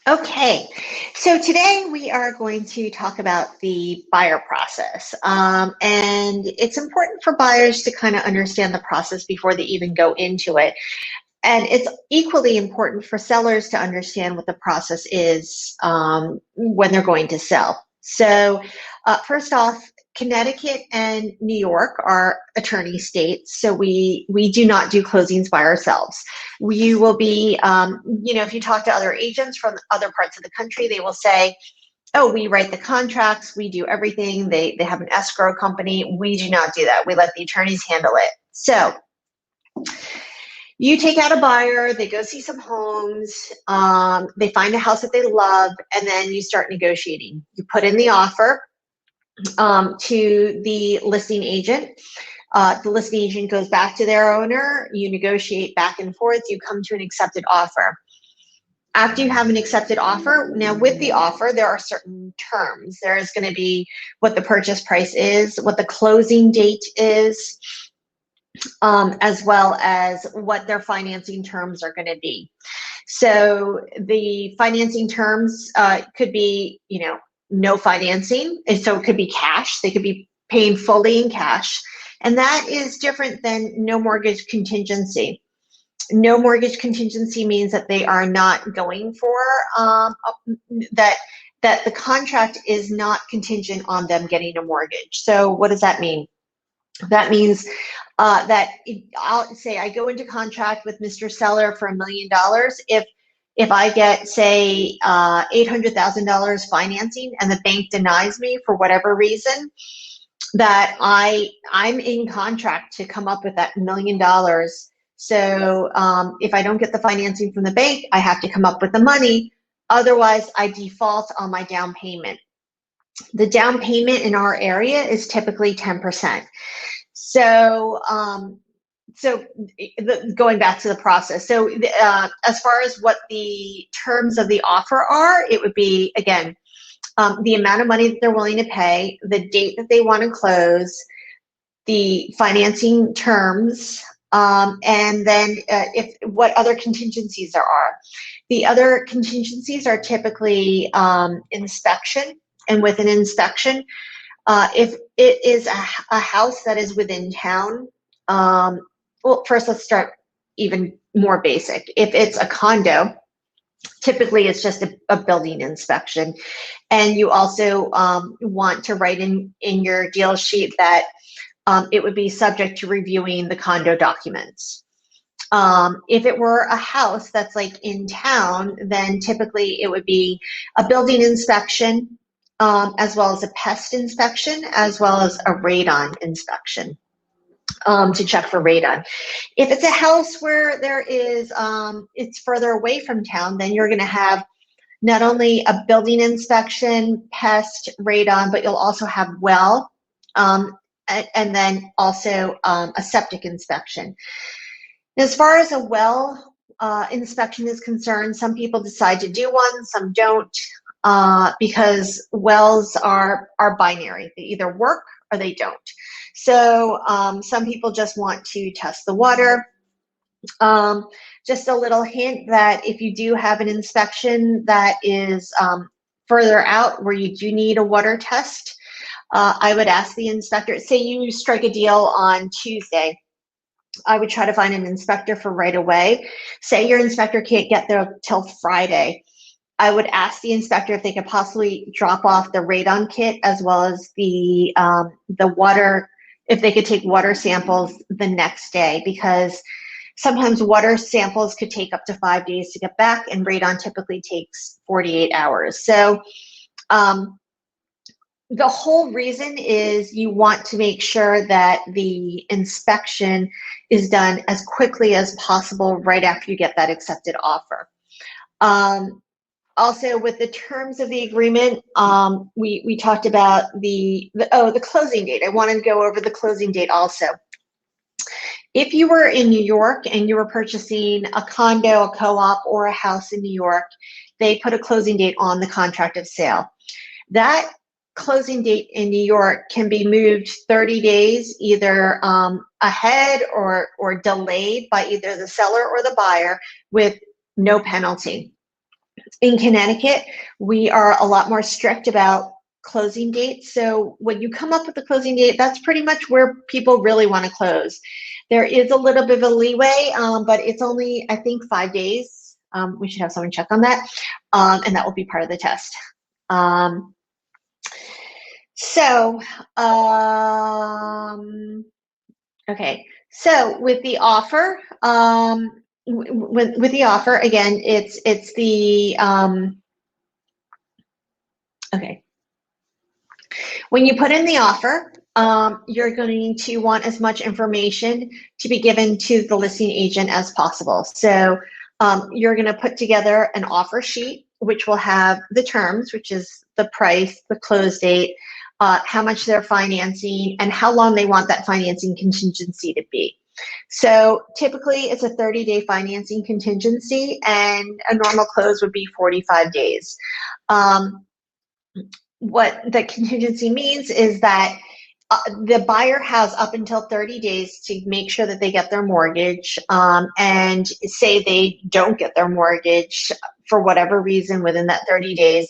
Okay, so today we are going to talk about the buyer process. And it's important for buyers to kind of understand the process before they even go into it. And it's equally important for sellers to understand what the process is when they're going to sell. So, first off, Connecticut and New York are attorney states, so we do not do closings by ourselves. We will be, if you talk to other agents from other parts of the country, they will say, "Oh, we write the contracts, we do everything." They have an escrow company. We do not do that. We let the attorneys handle it. So you take out a buyer, they go see some homes, they find a house that they love, and then you start negotiating. You put in the offer to the listing agent. The listing agent goes back to their owner, you negotiate back and forth, you come to an accepted offer. After you have an accepted offer, now with the offer, there are certain terms. There is going to be what the purchase price is, what the closing date is, as well as what their financing terms are going to be. So the financing terms could be, no financing. And so it could be cash. They could be paying fully in cash. And that is different than no mortgage contingency. No mortgage contingency means that they are not going for that the contract is not contingent on them getting a mortgage. So what does that mean? That means that I'll say I go into contract with Mr. Seller for $1 million. If I get, say, $800,000 financing and the bank denies me for whatever reason, that I'm in contract to come up with that $1 million. So if I don't get the financing from the bank, I have to come up with the money. Otherwise, I default on my down payment. The down payment in our area is typically 10%. So, going back to the process. So, as far as what the terms of the offer are, it would be, again, the amount of money that they're willing to pay, the date that they want to close, the financing terms, and then what other contingencies there are. The other contingencies are typically inspection, and with an inspection, if it is a house that is within town, well, first let's start even more basic. If it's a condo, typically it's just a building inspection. And you also want to write in your deal sheet that it would be subject to reviewing the condo documents. If it were a house that's like in town, then typically it would be a building inspection, as well as a pest inspection, as well as a radon inspection to check for radon. If it's a house where there is, it's further away from town, then you're going to have not only a building inspection, pest, radon, but you'll also have well, and then also a septic inspection. As far as a well inspection is concerned, some people decide to do one, some don't. Because wells are binary. They either work or they don't. So some people just want to test the water. Just a little hint that if you do have an inspection that is further out where you do need a water test, I would ask the inspector, say you strike a deal on Tuesday, I would try to find an inspector for right away. Say your inspector can't get there till Friday. I would ask the inspector if they could possibly drop off the radon kit as well as the water, if they could take water samples the next day, because sometimes water samples could take up to 5 days to get back, and radon typically takes 48 hours. So the whole reason is you want to make sure that the inspection is done as quickly as possible right after you get that accepted offer. Also, with the terms of the agreement, we talked about the closing date. I wanted to go over the closing date also. If you were in New York and you were purchasing a condo, a co-op, or a house in New York, they put a closing date on the contract of sale. That closing date in New York can be moved 30 days either ahead or delayed by either the seller or the buyer with no penalty. In Connecticut, we are a lot more strict about closing dates. So when you come up with the closing date, that's pretty much where people really want to close. There is a little bit of a leeway, but it's only, I think, 5 days. We should have someone check on that, and that will be part of the test. So, okay. So with the offer, with the offer, again, it's the okay. When you put in the offer, you're going to want as much information to be given to the listing agent as possible. So you're going to put together an offer sheet, which will have the terms, which is the price, the close date, how much they're financing, and how long they want that financing contingency to be. So typically it's a 30-day financing contingency, and a normal close would be 45 days. What the contingency means is that the buyer has up until 30 days to make sure that they get their mortgage, and say they don't get their mortgage for whatever reason within that 30 days,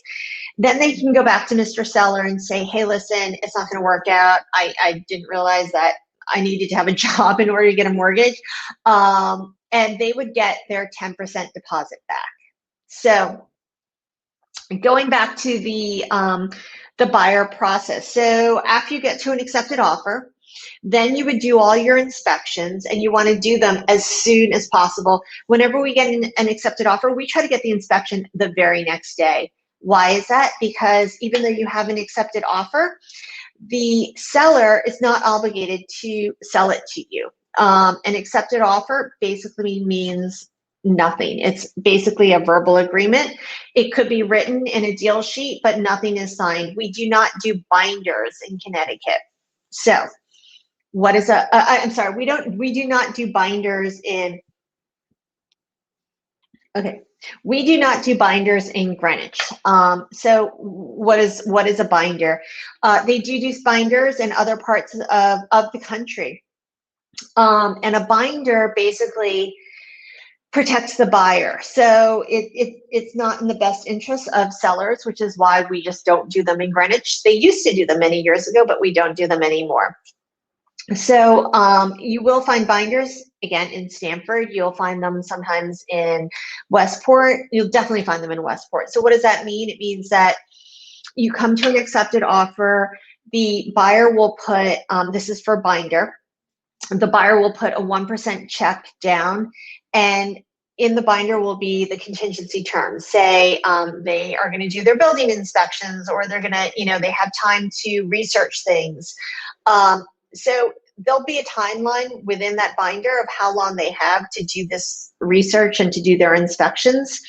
then they can go back to Mr. Seller and say, hey, listen, it's not going to work out. I didn't realize that I needed to have a job in order to get a mortgage. And they would get their 10% deposit back. So going back to the buyer process. So after you get to an accepted offer, then you would do all your inspections, and you want to do them as soon as possible. Whenever we get an accepted offer, we try to get the inspection the very next day. Why is that? Because even though you have an accepted offer, the seller is not obligated to sell it to you. An accepted offer basically means nothing. It's basically a verbal agreement. It could be written in a deal sheet, but nothing is signed. We do not do binders in Connecticut. So what is I'm sorry, we do not do binders in, okay. We do not do binders in Greenwich. So what is a binder? They do binders in other parts of the country. And a binder basically protects the buyer. So it's not in the best interest of sellers, which is why we just don't do them in Greenwich. They used to do them many years ago, but we don't do them anymore. So you will find binders, again, in Stamford. You'll find them sometimes in Westport. You'll definitely find them in Westport. So what does that mean? It means that you come to an accepted offer. The buyer will put, this is for binder, the buyer will put a 1% check down, and in the binder will be the contingency terms. Say they are going to do their building inspections, or they're going to, they have time to research things. So there'll be a timeline within that binder of how long they have to do this research and to do their inspections.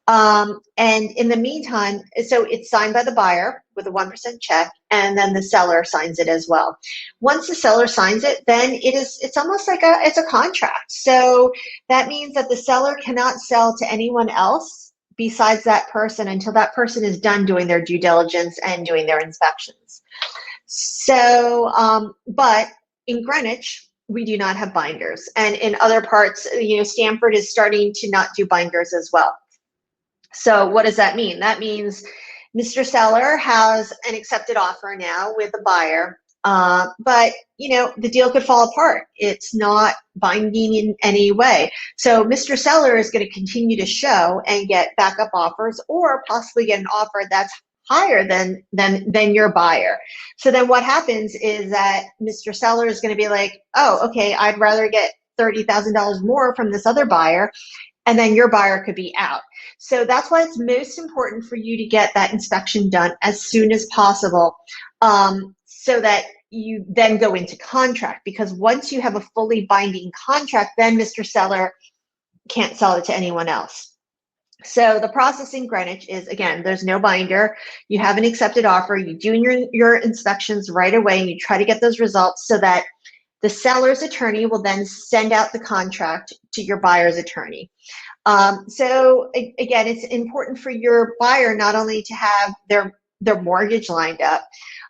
And in the meantime, so it's signed by the buyer with a 1% check, and then the seller signs it as well. Once the seller signs it, then it's almost like it's a contract. So that means that the seller cannot sell to anyone else besides that person until that person is done doing their due diligence and doing their inspections. So, but in Greenwich, we do not have binders. And in other parts, Stamford is starting to not do binders as well. So what does that mean? That means Mr. Seller has an accepted offer now with the buyer, but the deal could fall apart. It's not binding in any way. So Mr. Seller is going to continue to show and get backup offers, or possibly get an offer that's higher than your buyer. So then what happens is that Mr. Seller is going to be like, oh, okay, I'd rather get $30,000 more from this other buyer, and then your buyer could be out. So that's why it's most important for you to get that inspection done as soon as possible, so that you then go into contract. Because once you have a fully binding contract, then Mr. Seller can't sell it to anyone else. So the process in Greenwich is, again, there's no binder. You have an accepted offer. You do your inspections right away, and you try to get those results so that the seller's attorney will then send out the contract to your buyer's attorney. So again, it's important for your buyer not only to have their their mortgage lined up,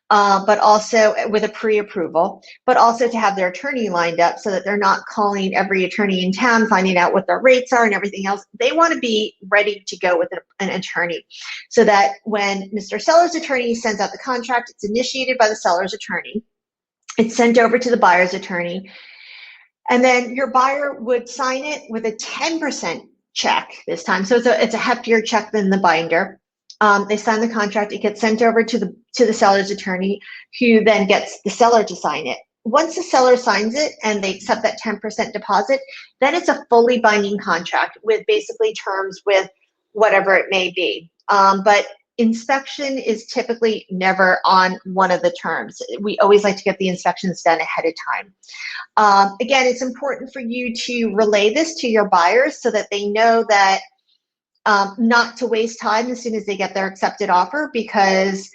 but also with a pre-approval, but also to have their attorney lined up so that they're not calling every attorney in town, finding out what their rates are and everything else. They want to be ready to go with an attorney so that when Mr. Seller's attorney sends out the contract, it's initiated by the seller's attorney. It's sent over to the buyer's attorney. And then your buyer would sign it with a 10% check this time. So it's a heftier check than the binder. They sign the contract. It gets sent over to the seller's attorney, who then gets the seller to sign it. Once the seller signs it and they accept that 10% deposit, then it's a fully binding contract with basically terms with whatever it may be. But inspection is typically never on one of the terms. We always like to get the inspections done ahead of time. Again, it's important for you to relay this to your buyers so that they know that not to waste time as soon as they get their accepted offer, because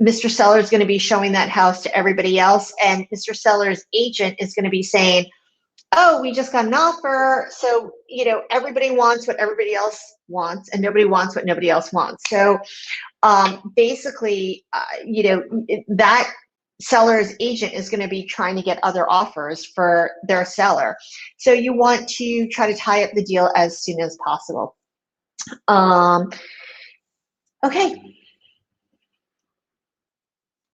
Mr. Seller is going to be showing that house to everybody else, and Mr. Seller's agent is going to be saying, oh, we just got an offer, so everybody wants what everybody else wants and nobody wants what nobody else wants. So basically that seller's agent is going to be trying to get other offers for their seller, so you want to try to tie up the deal as soon as possible. Okay,